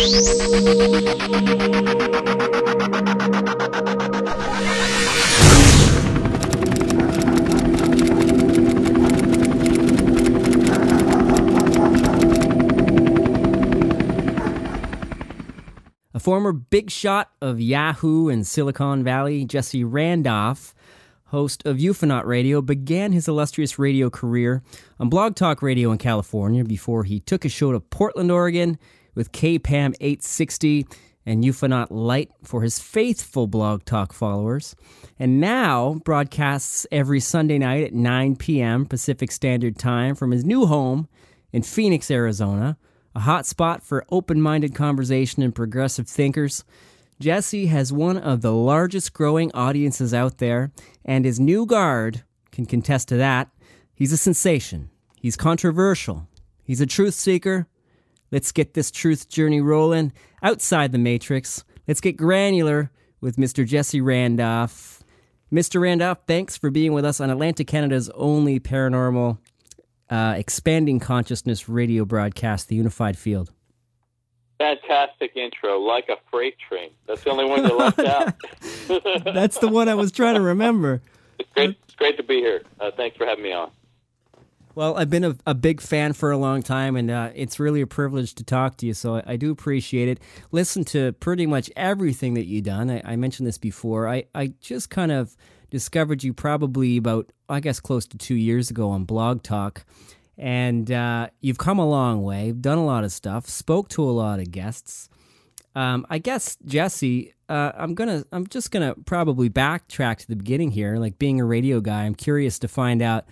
A former big shot of Yahoo and Silicon Valley, Jesse Randolph, host of UFOnaut Radio, began his illustrious radio career on Blogtalkradio in California before he took a show to Portland, Oregon with KPAM860 and UFOnaut LITE for his faithful Blogtalk followers, and now broadcasts every Sunday night at 9 p.m. Pacific Standard Time from his new home in Phoenix, Arizona, a hotspot for open-minded conversation and progressive thinkers. Jessie has one of the largest growing audiences out there, and his new guard can contest to that. He's a sensation. He's controversial. He's a truth seeker. Let's get this truth journey rolling outside the matrix. Let's get granular with Mr. Jesse Randolph. Mr. Randolph, thanks for being with us on Atlantic Canada's only paranormal expanding consciousness radio broadcast, The Unified Field. Fantastic intro, like a freight train. That's the only one you left out. That's the one I was trying to remember. It's great to be here. Thanks for having me on. Well, I've been a big fan for a long time, and it's really a privilege to talk to you, so I do appreciate it. Listen to pretty much everything that you've done. I mentioned this before. I just kind of discovered you probably about, I guess, close to 2 years ago on Blogtalk. And you've come a long way, you've done a lot of stuff, spoke to a lot of guests. I guess, Jesse, I'm just gonna probably backtrack to the beginning here. Like, being a radio guy, I'm curious to find out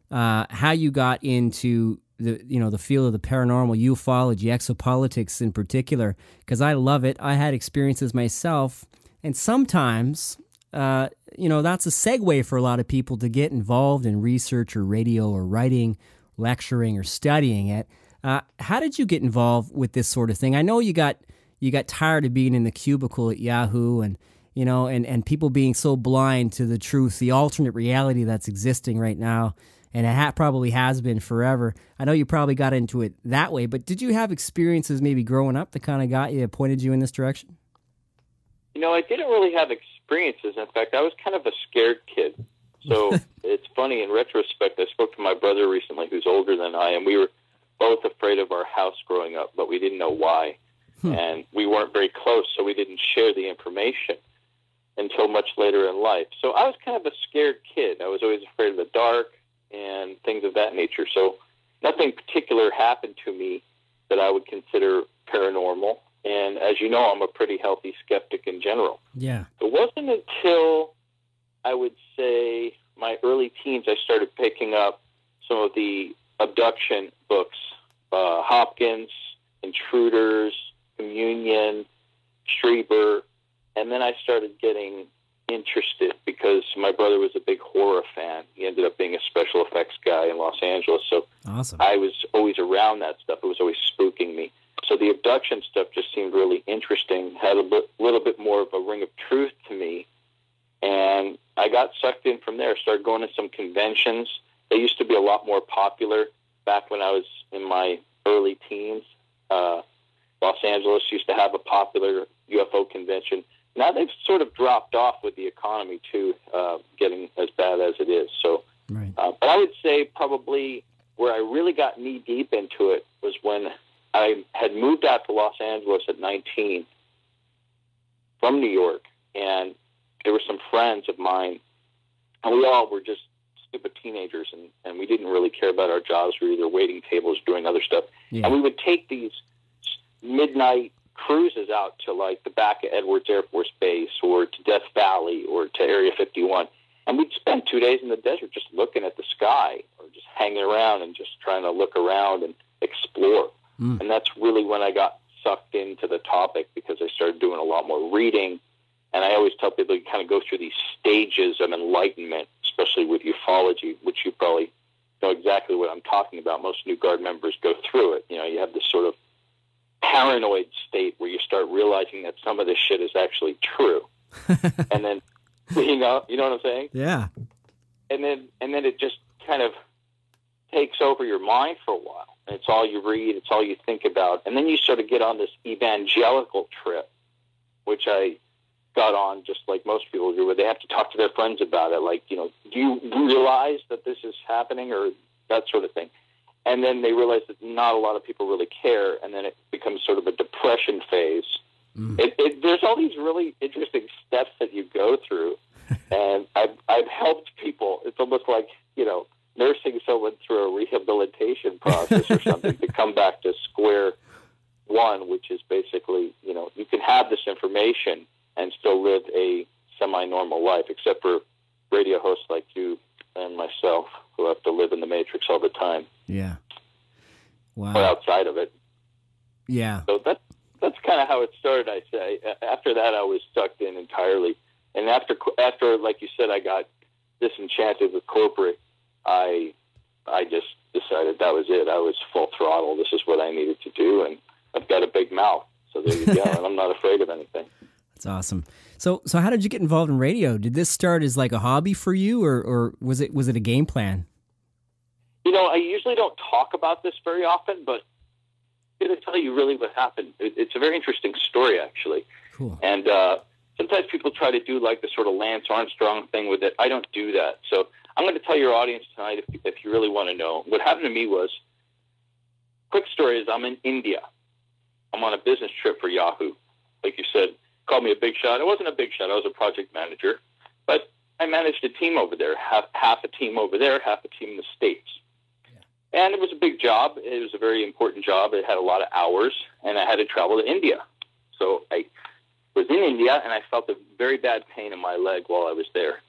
how you got into the field of the paranormal, ufology, exopolitics in particular, because I love it. I had experiences myself, and sometimes that's a segue for a lot of people to get involved in research or radio or writing, lecturing or studying it. How did you get involved with this sort of thing? I know you got tired of being in the cubicle at Yahoo and people being so blind to the truth, the alternate reality that's existing right now, and it probably has been forever. I know you probably got into it that way, but did you have experiences maybe growing up that kind of pointed you in this direction? I didn't really have experiences. In fact, I was kind of a scared kid. So it's funny, in retrospect, I spoke to my brother recently, who's older than I, and we were both afraid of our house growing up, but we didn't know why. And we weren't very close, so we didn't share the information until much later in life. So I was kind of a scared kid. I was always afraid of the dark and things of that nature. So nothing particular happened to me that I would consider paranormal. And as you know, I'm a pretty healthy skeptic in general. Yeah. It wasn't until, I would say, my early teens, I started picking up some of the abduction books, Hopkins, Intruders, Communion, Schreiber, and then I started getting interested because my brother was a big horror fan. He ended up being a special effects guy in Los Angeles, so awesome. I was always around that stuff. It was always spooking me. So the abduction stuff just seemed really interesting, had a little bit more of a ring of truth to me, and I got sucked in from there, started going to some conventions. They used to be a lot more popular back when I was in my early teens. Los Angeles used to have a popular UFO convention. Now they've sort of dropped off with the economy, too, getting as bad as it is. So, right. But I would say probably where I really got knee-deep into it was when I had moved out to Los Angeles at 19 from New York, and there were some friends of mine, and we all were just stupid teenagers, and we didn't really care about our jobs. We were either waiting tables, doing other stuff. Yeah. And we would take these midnight cruises out to, like, the back of Edwards Air Force Base or to Death Valley or to Area 51. And we'd spend 2 days in the desert just looking at the sky or just hanging around and just trying to look around and explore. And that's really when I got sucked into the topic, because I started doing a lot more reading. And I always tell people you kind of go through these stages of enlightenment, especially with ufology, which you probably know exactly what I'm talking about. Most New Guard members go through it. You have this sort of paranoid state where you start realizing that some of this shit is actually true. And then, you know what I'm saying? Yeah. And then it just kind of takes over your mind for a while. and it's all you read, it's all you think about. And then you sort of get on this evangelical trip, which I got on just like most people do, where they have to talk to their friends about it. Like, do you realize that this is happening, or that sort of thing? And then they realize that not a lot of people really care, and then it becomes sort of a depression phase. There's all these really interesting steps that you go through, and I've helped people. It's almost like, nursing someone through a rehabilitation process or something to come back to square one, which is basically, you can have this information and still live a semi-normal life, except for radio hosts like you and myself who have to live in the matrix all the time. Yeah. Wow. Or outside of it. Yeah. So that's kind of how it started, I say. After that, I was sucked in entirely. And after, like you said, I got disenchanted with corporate, I just decided that was it. I was full throttle. This is what I needed to do, and I've got a big mouth. So there you go, and I'm not afraid of anything. That's awesome. So how did you get involved in radio? Did this start as like a hobby for you, or was it a game plan? I usually don't talk about this very often, but I'm going to tell you really what happened. It's a very interesting story, actually. Cool. And sometimes people try to do like the sort of Lance Armstrong thing with it. I don't do that. So I'm going to tell your audience tonight, if you really want to know. What happened to me was, quick story is I'm in India. I'm on a business trip for Yahoo. Like you said, called me a big shot. I wasn't a big shot. I was a project manager. But I managed a team over there, half a team over there, half a team in the States. Yeah. And it was a big job. It was a very important job. It had a lot of hours, and I had to travel to India. So I was in India, and I felt a very bad pain in my leg while I was there.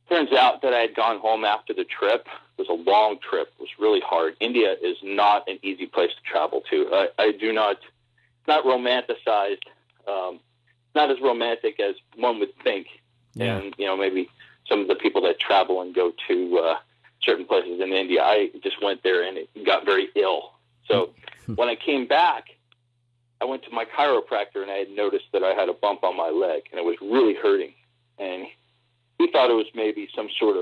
Turns out that I had gone home after the trip. It was a long trip. It was really hard. India is not an easy place to travel to. It's not romanticized, not as romantic as one would think. Yeah. And, maybe some of the people that travel and go to certain places in India, I just went there and it got very ill. So when I came back, I went to my chiropractor and I had noticed that I had a bump on my leg and it was really hurting. And he thought it was maybe some sort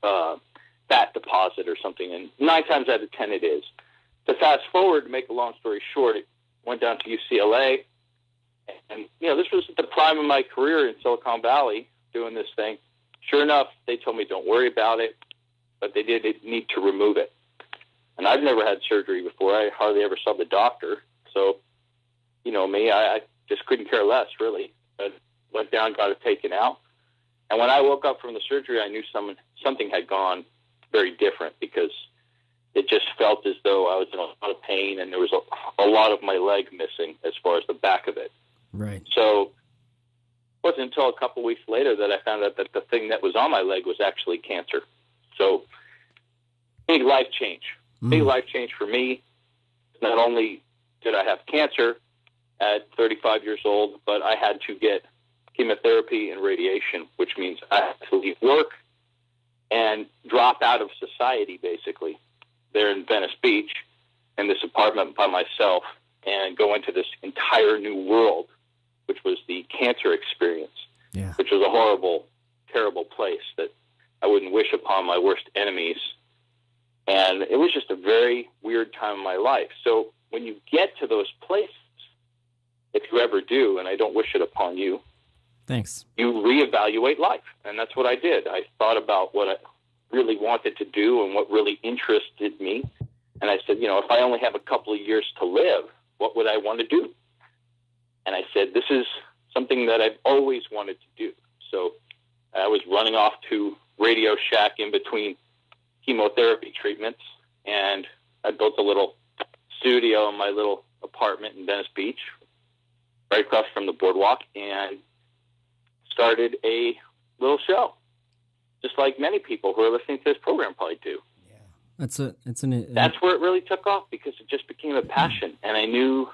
of fat deposit or something, and 9 times out of 10 it is. To fast forward, to make a long story short, it went down to UCLA, and this was at the prime of my career in Silicon Valley doing this thing. Sure enough, they told me don't worry about it, but they did need to remove it. And I've never had surgery before. I hardly ever saw the doctor, so me, I just couldn't care less, really. I went down, got it taken out. And when I woke up from the surgery, I knew something had gone very different, because it just felt as though I was in a lot of pain and there was a lot of my leg missing as far as the back of it. Right. So it wasn't until a couple weeks later that I found out that the thing that was on my leg was actually cancer. So big life change. Big life change for me. Not only did I have cancer at 35 years old, but I had to get chemotherapy and radiation, which means I had to leave work and drop out of society, basically, there in Venice Beach, in this apartment by myself, and go into this entire new world, which was the cancer experience, which was a horrible, terrible place that I wouldn't wish upon my worst enemies. And it was just a very weird time in my life. So when you get to those places, if you ever do, and I don't wish it upon you, thanks, you reevaluate life. And that's what I did. I thought about what I really wanted to do and what really interested me. And I said, if I only have a couple of years to live, what would I want to do? And I said, this is something that I've always wanted to do. So I was running off to Radio Shack in between chemotherapy treatments, and I built a little studio in my little apartment in Venice Beach, right across from the boardwalk, and started a little show, just like many people who are listening to this program probably do. Yeah, that's where it really took off, because it just became a passion. And I knew,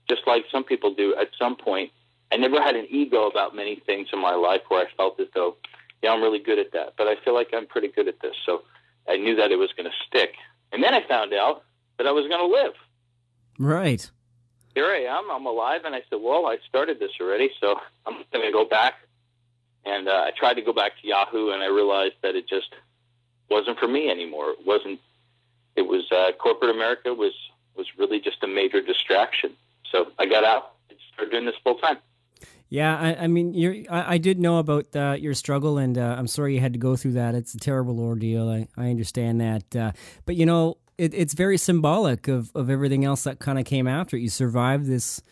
just like some people do, at some point, I never had an ego about many things in my life where I felt as though, I'm really good at that, but I feel like I'm pretty good at this. So I knew that it was going to stick. And then I found out that I was going to live. Right. Here I am. I'm alive. And I said, well, I started this already, so I'm going to go back. And I tried to go back to Yahoo, and I realized that it just wasn't for me anymore. It it was corporate America was really just a major distraction. So I got out and started doing this full time. Yeah, I mean, I did know about your struggle, and I'm sorry you had to go through that. It's a terrible ordeal. I understand that. But, you know, it's very symbolic of everything else that kind of came after it. You survived this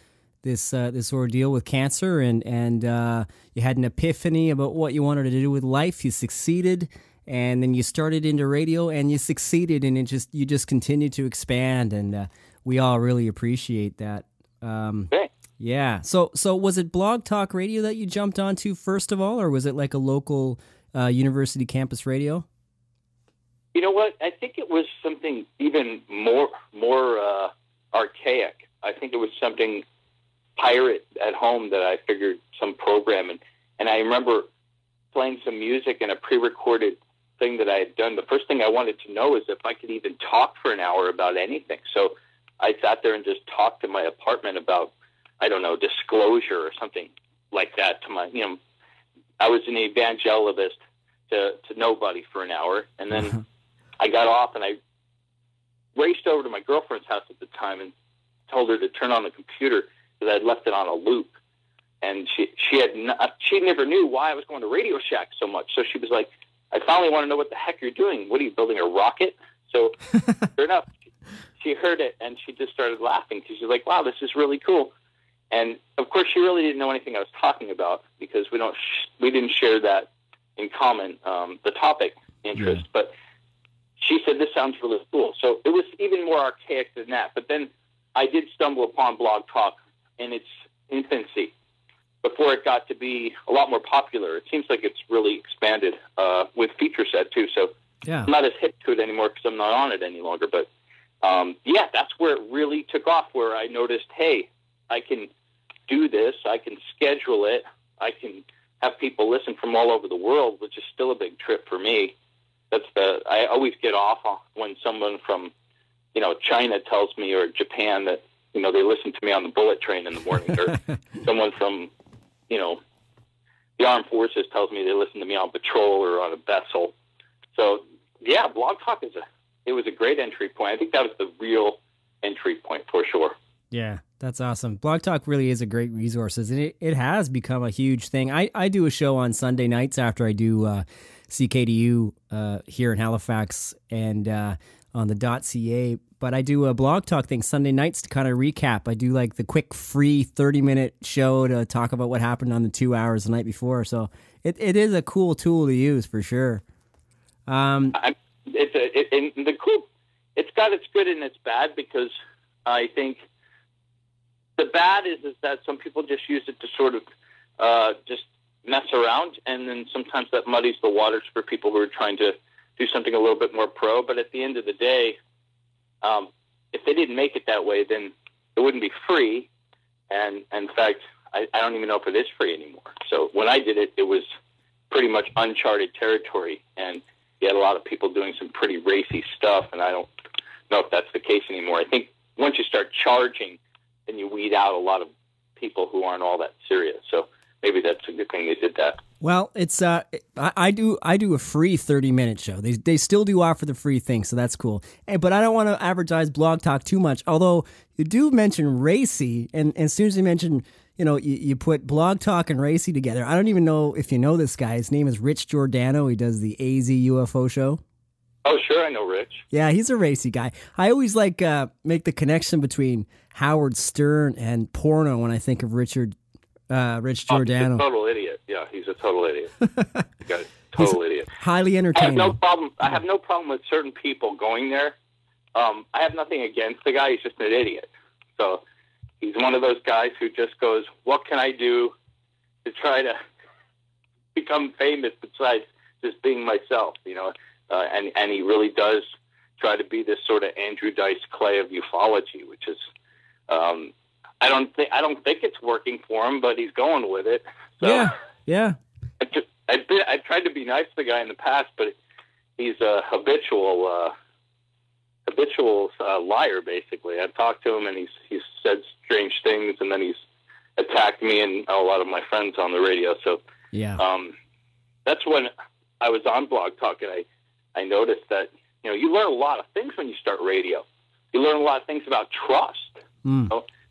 ordeal with cancer, and you had an epiphany about what you wanted to do with life. You succeeded, and then you started into radio, and you succeeded, and you just continued to expand, and we all really appreciate that. Okay. Yeah. So was it Blog Talk Radio that you jumped onto first of all, or was it like a local university campus radio? You know what? I think it was something even more archaic. I think it was something pirate at home that I figured some program. And I remember playing some music in a pre-recorded thing that I had done. The first thing I wanted to know is if I could even talk for an hour about anything. So I sat there and just talked to my apartment about, I don't know, disclosure or something like that to my, I was an evangelist to nobody for an hour. And then I got off and I raced over to my girlfriend's house at the time and told her to turn on the computer because I'd left it on a loop. And she never knew why I was going to Radio Shack so much. So she was like, I finally want to know what the heck you're doing. What are you, building a rocket? So sure enough, she heard it and she just started laughing because she's like, wow, this is really cool. And of course, she really didn't know anything I was talking about because we didn't share that in common, the topic interest. Yeah. But she said, this sounds really cool. So it was even more archaic than that. But then I did stumble upon Blog Talk in its infancy before it got to be a lot more popular. It seems like it's really expanded with feature set too. So yeah. I'm not as hip to it anymore because I'm not on it any longer. But yeah, that's where it really took off, where I noticed, hey, I can do this. I can schedule it. I can have people listen from all over the world, which is still a big trip for me. I always get off when someone from, China tells me, or Japan, that, they listen to me on the bullet train in the morning, or someone from, the armed forces tells me they listen to me on patrol or on a vessel. So yeah, Blog Talk it was a great entry point. I think that was the real entry point for sure. Yeah, that's awesome. Blog Talk really is a great resource, and it has become a huge thing. I do a show on Sunday nights after I do CKDU here in Halifax and on the .ca, but I do a Blog Talk thing Sunday nights to kind of recap. I do like the quick free 30-minute show to talk about what happened on the 2 hours the night before. So it is a cool tool to use for sure. It's got its good and its bad, because I think the bad is that some people just use it to sort of just mess around, and then sometimes that muddies the waters for people who are trying to do something a little bit more pro. But at the end of the day, if they didn't make it that way, then it wouldn't be free. And in fact, I don't even know if it is free anymore. So when I did it, it was pretty much uncharted territory, and you had a lot of people doing some pretty racy stuff, and I don't know if that's the case anymore. I think once you start charging, then you weed out a lot of people who aren't all that serious. So maybe that's a good thing they did that. Well, it's I do a free 30-minute show. They still do offer the free thing, so that's cool. But I don't want to advertise Blog Talk too much. Although you do mention racy, and as soon as you mention, you put Blog Talk and racy together. I don't even know if you know this guy. His name is Rich Giordano. He does the AZ UFO show. Oh, sure, I know Rich. Yeah, he's a racy guy. I always make the connection between Howard Stern and porno when I think of Rich Giordano. He's a total idiot. Yeah, he's a total idiot. Total idiot. Highly entertaining. I have no problem with certain people going there. I have nothing against the guy. He's just an idiot. So he's one of those guys who just goes, what can I do to try to become famous besides just being myself, and he really does try to be this sort of Andrew Dice Clay of ufology, which is, I don't think it's working for him, but he's going with it. So yeah. I've tried to be nice to the guy in the past, but he's a habitual liar, basically. I've talked to him, and he's said strange things, and then he's attacked me and a lot of my friends on the radio. So yeah, that's when I was on Blog Talk, and I noticed that You learn a lot of things when you start radio. You learn a lot of things about trust. You know,